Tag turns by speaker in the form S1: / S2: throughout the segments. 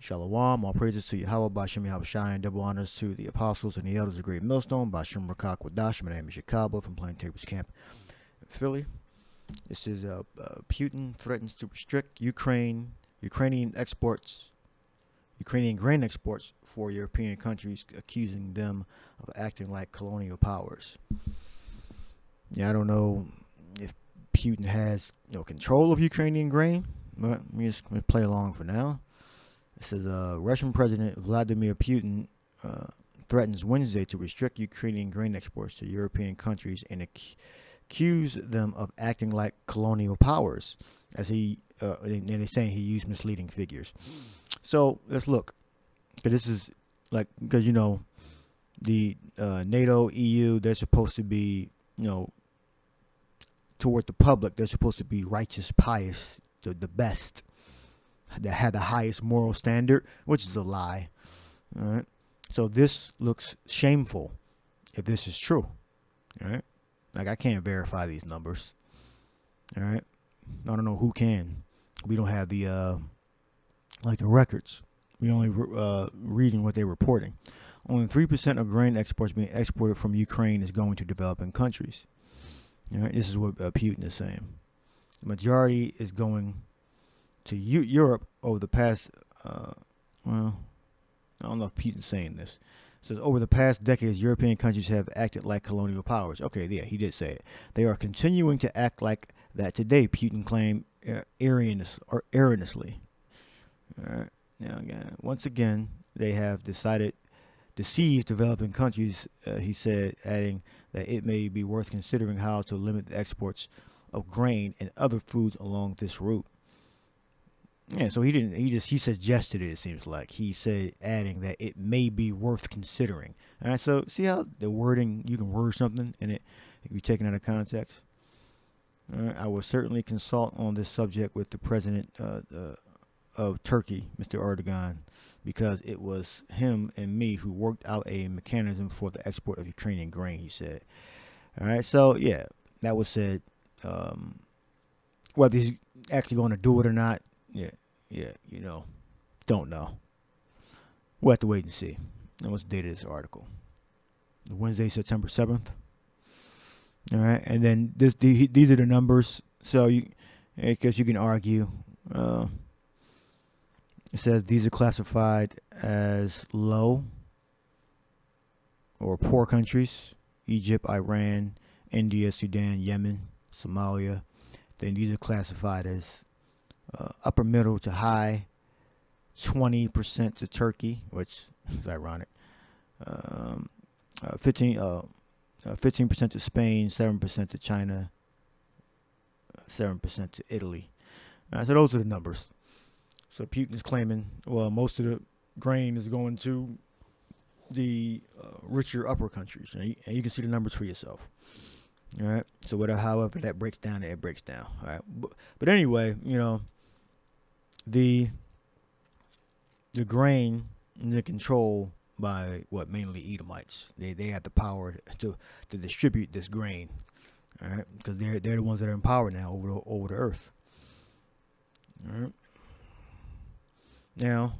S1: Shalom, all praises to Yahweh, Bashem Yahushai, and double honors to the apostles and the elders of the great millstone, Bashem Rakak Wadash. My name is Yakalba from Plaintables Camp in Philly. This is Putin threatens to restrict Ukrainian grain exports for European countries, accusing them of acting like colonial powers. Yeah, I don't know if Putin has control of Ukrainian grain, but let me just play along for now. It says Russian President Vladimir Putin threatens Wednesday to restrict Ukrainian grain exports to European countries and accuse them of acting like colonial powers, as and they're saying he used misleading figures. So let's look. This is because the NATO, EU, they're supposed to be toward the public, they're supposed to be righteous, pious, the best, that had the highest moral standard, which is a lie. All right. So this looks shameful if this is true. All right. I can't verify these numbers. All right. I don't know who can. We don't have the records. We only reading what they're reporting. Only 3% of grain exports being exported from Ukraine is going to developing countries. All right. This is what Putin is saying. The majority is going to Europe over the past, I don't know if Putin's saying this. It says, over the past decades, European countries have acted like colonial powers. Okay, yeah, he did say it. They are continuing to act like that today, Putin claimed erroneously. All right. Now, once again, they have deceived developing countries, he said, adding that it may be worth considering how to limit the exports of grain and other foods along this route. Yeah, so he suggested it seems like. He said, adding that it may be worth considering. All right, so see how the wording, you can word something and it be taken out of context. All right, I will certainly consult on this subject with the president of Turkey, Mr. Erdogan, because it was him and me who worked out a mechanism for the export of Ukrainian grain, he said. All right, so yeah, that was said. Whether he's actually going to do it or not, don't know. We'll have to wait and see. And what's the date of this article? Wednesday, September 7th. All right, and then these are the numbers. So because you can argue. It says these are classified as low or poor countries: Egypt, Iran, India, Sudan, Yemen, Somalia. Then these are classified as upper middle to high, 20% to Turkey, which is ironic. 15% to Spain, 7% to China, 7% to Italy. So those are the numbers. So Putin's claiming, well, most of the grain is going to the richer upper countries, and you can see the numbers for yourself. All right. So however that breaks down, it breaks down. All right. But anyway, the grain is controlled by mainly Edomites. They have the power to distribute this grain. All right, because they're the ones that are in power now over the earth. All right. Now,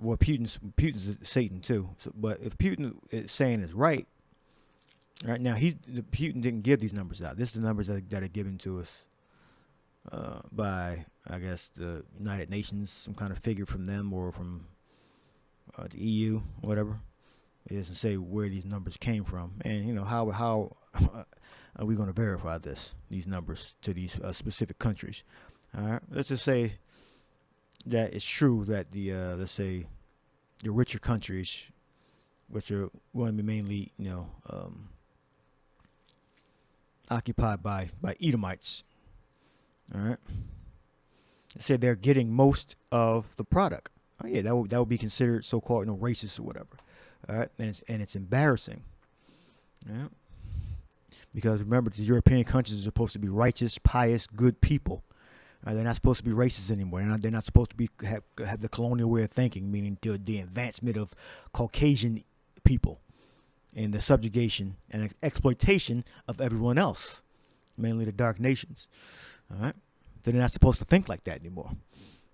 S1: Putin's Satan too. So, but if Putin is saying is right now, Putin didn't give these numbers out. This is the numbers that are given to us by, I guess, the United Nations, some kind of figure from them or from the EU, whatever. It doesn't say where these numbers came from, and how are we going to verify these numbers to these specific countries? All right, let's just say that it's true that the let's say the richer countries, which are going to be mainly occupied by Edomites. All right, say they're getting most of the product. Oh yeah, that would be considered so-called racist or whatever. All right, and it's embarrassing. Yeah, because remember, the European countries are supposed to be righteous, pious, good people. They're not supposed to be racist anymore. They're not supposed to have the colonial way of thinking, meaning the advancement of Caucasian people and the subjugation and exploitation of everyone else, mainly the dark nations. All right, they're not supposed to think like that anymore.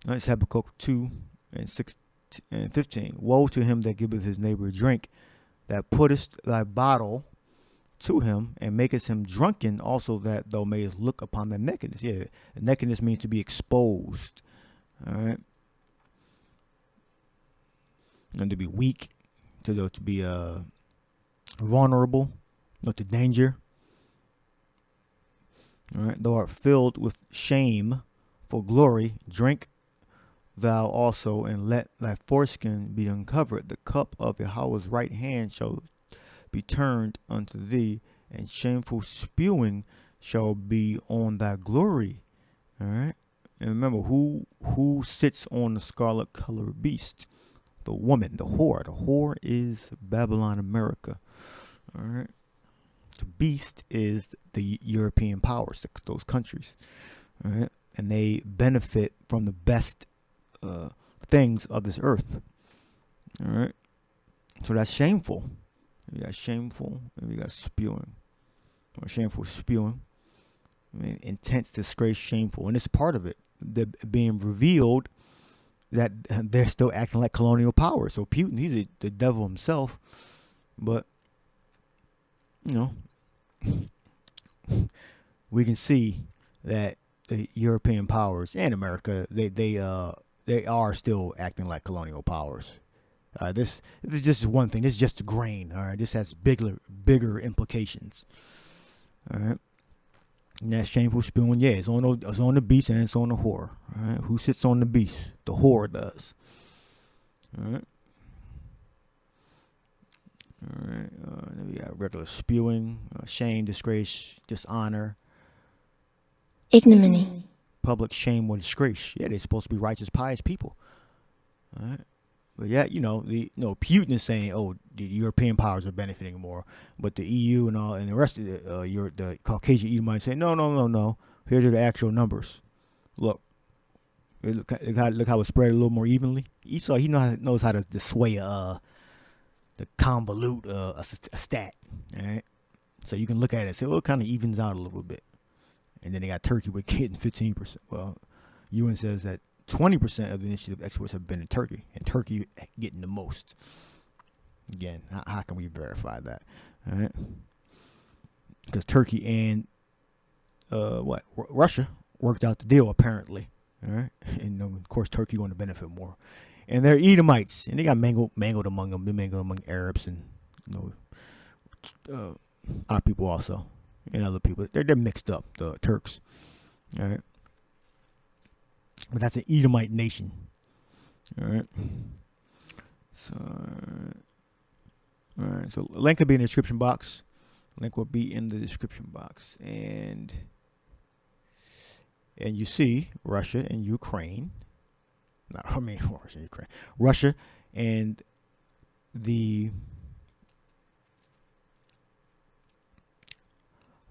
S1: All right, it's Habakkuk 2 and and 15. Woe to him that giveth his neighbor drink, that puttest thy bottle to him, and makest him drunken, also that thou mayest look upon the nakedness. Yeah, nakedness means to be exposed. All right. And to be weak, to be vulnerable, to danger. All right. Thou art filled with shame for glory. Drink thou also, and let thy foreskin be uncovered. The cup of Yahweh's right hand shall be turned unto thee, and shameful spewing shall be on thy glory. All right. And remember, who sits on the scarlet colored beast? The woman, the whore. The whore is Babylon, America. All right. The beast is the European powers, those countries. All right. And they benefit from the best things of this earth. All right. So that's shameful. We got shameful, and we got spewing. Or shameful spewing. I mean, intense disgrace, shameful. And it's part of it. They're being revealed that they're still acting like colonial power. So Putin, he's the devil himself. But, we can see that the European powers and America, they are still acting like colonial powers. This is just one thing. This is just a grain. All right, this has bigger implications. All right, and that shameful spewing, yeah, it's on the beast and it's on the whore. All right, who sits on the beast? The whore does. All right. All right. Then we got regular spewing, shame, disgrace, dishonor,
S2: ignominy,
S1: public shame or disgrace. Yeah, they're supposed to be righteous, pious people. All right. But yeah, Putin is saying, oh, the European powers are benefiting more, but the EU and the rest of the Caucasian Edomites say, no. Here's the actual numbers. Look how it's spread a little more evenly. Esau, he knows how to sway to convolute a stat. All right, so you can look at it and say, well, it kind of evens out a little bit. And then they got Turkey with getting 15%. Well, UN says that 20% of the initiative exports have been in Turkey, and Turkey getting the most. Again, how can we verify that? All right, because Turkey and Russia worked out the deal apparently. All right, and of course Turkey going to benefit more, and they're Edomites, and they got mangled among them. They mangled among Arabs and our people also, and other people. They're mixed up. The Turks. All right. But that's an Edomite nation. All right. All right. So link will be in the description box. Link will be in the description box. And you see Russia and Ukraine. Russia and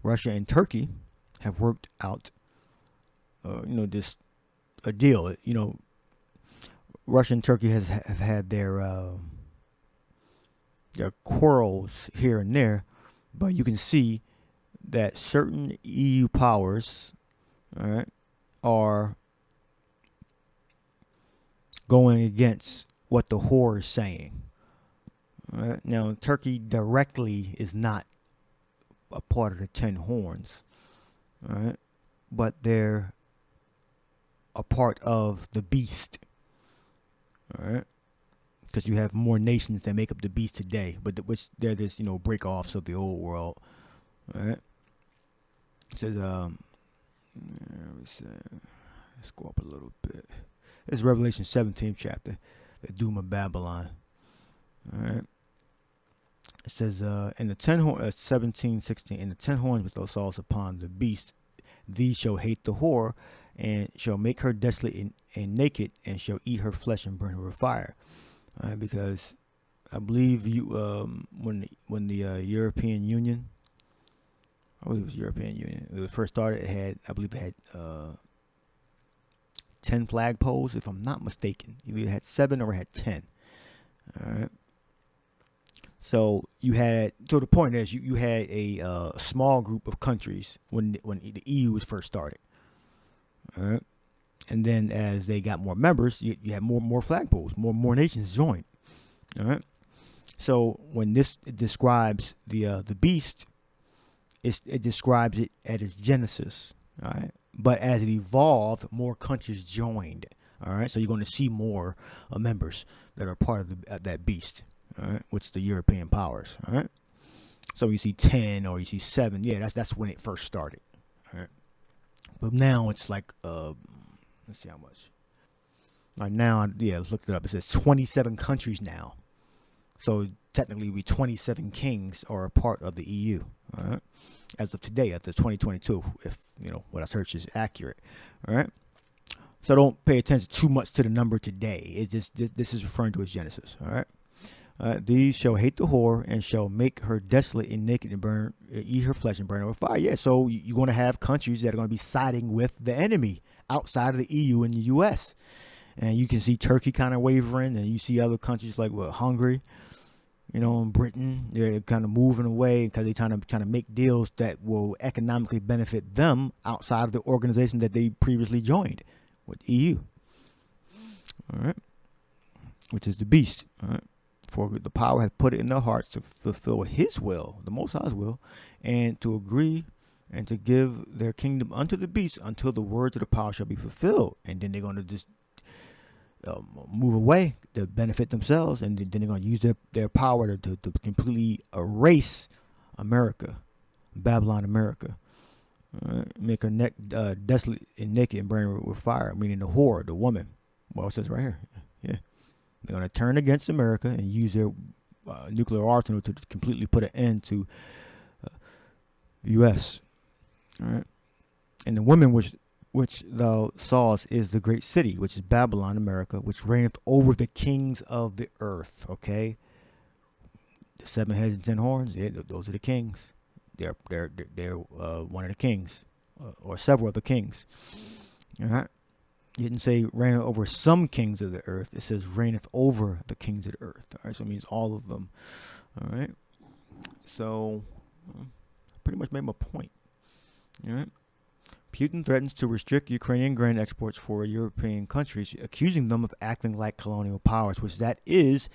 S1: Russia and Turkey have worked out this a deal. Russia and Turkey have had their quarrels here and there, but you can see that certain EU powers, all right, are going against what the whore is saying. All right? Now, Turkey directly is not a part of the 10 horns, all right, but they're a part of the beast, all right, because you have more nations that make up the beast today, but which they're just break-offs of the old world, all right. It says let's go up a little bit. It's Revelation 17th chapter, the doom of Babylon, all right. It says in the 10 horns, 17:16, in the 10 horns with those saws upon the beast, these shall hate the whore, and shall make her desolate and naked, and shall eat her flesh and burn her with fire. Because I believe when the European Union, when it first started, it had 10 flagpoles, if I'm not mistaken. Either it had 7 or it had 10. All right. So the point is you had a small group of countries when the EU was first started. All right. And then as they got more members, you had more flagpoles, more nations joined. All right. So when this describes the beast, it describes it at its genesis. All right. But as it evolved, more countries joined. All right. So you're going to see more members that are part of that beast. All right. Which is the European powers. All right. So you see 10 or you see 7. Yeah, that's when it first started. All right. But now it's like let's see how much. Right now, yeah, let's look it up. It says 27 countries now. So technically, 27 kings are a part of the EU. All right, as of today, as of 2022, if what I search is accurate. All right. So don't pay attention too much to the number today. It's just this is referring to its genesis. All right. These shall hate the whore and shall make her desolate and naked and eat her flesh and burn her with fire. Yeah, so you're going to have countries that are going to be siding with the enemy outside of the EU and the U.S. And you can see Turkey kind of wavering, and you see other countries like Hungary, and Britain. They're kind of moving away because they're trying to make deals that will economically benefit them outside of the organization that they previously joined with the EU. All right, which is the beast. All right. For the power hath put it in their hearts to fulfill his will, the Most High's will, and to agree and to give their kingdom unto the beast until the words of the power shall be fulfilled. And then they're going to just move away to benefit themselves, and then they're going to use their power to completely erase America, Babylon America. Make her neck desolate and naked and burn her with fire, meaning the whore, the woman. Well, it says right here. Yeah. They're going to turn against America and use their nuclear arsenal to completely put an end to the U.S. All right, and the woman which thou sawest is the great city, which is Babylon, America, which reigneth over the kings of the earth. Okay, the 7 heads and 10 horns. Yeah, those are the kings. They're one of the kings, or several of the kings. All right. It didn't say reigneth over some kings of the earth. It says reigneth over the kings of the earth. All right, so it means all of them. All right. So, pretty much made my point. All right. Putin threatens to restrict Ukrainian grain exports for European countries, accusing them of acting like colonial powers, which that is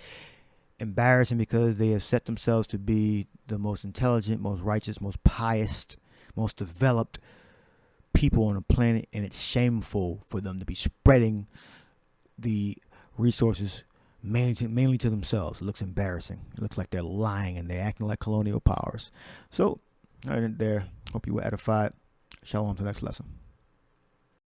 S1: embarrassing because they have set themselves to be the most intelligent, most righteous, most pious, most developed people on the planet, and it's shameful for them to be spreading the resources mainly to themselves. It looks embarrassing. It looks like they're lying and they're acting like colonial powers. So, right there. Hope you were edified. Shalom to the next lesson.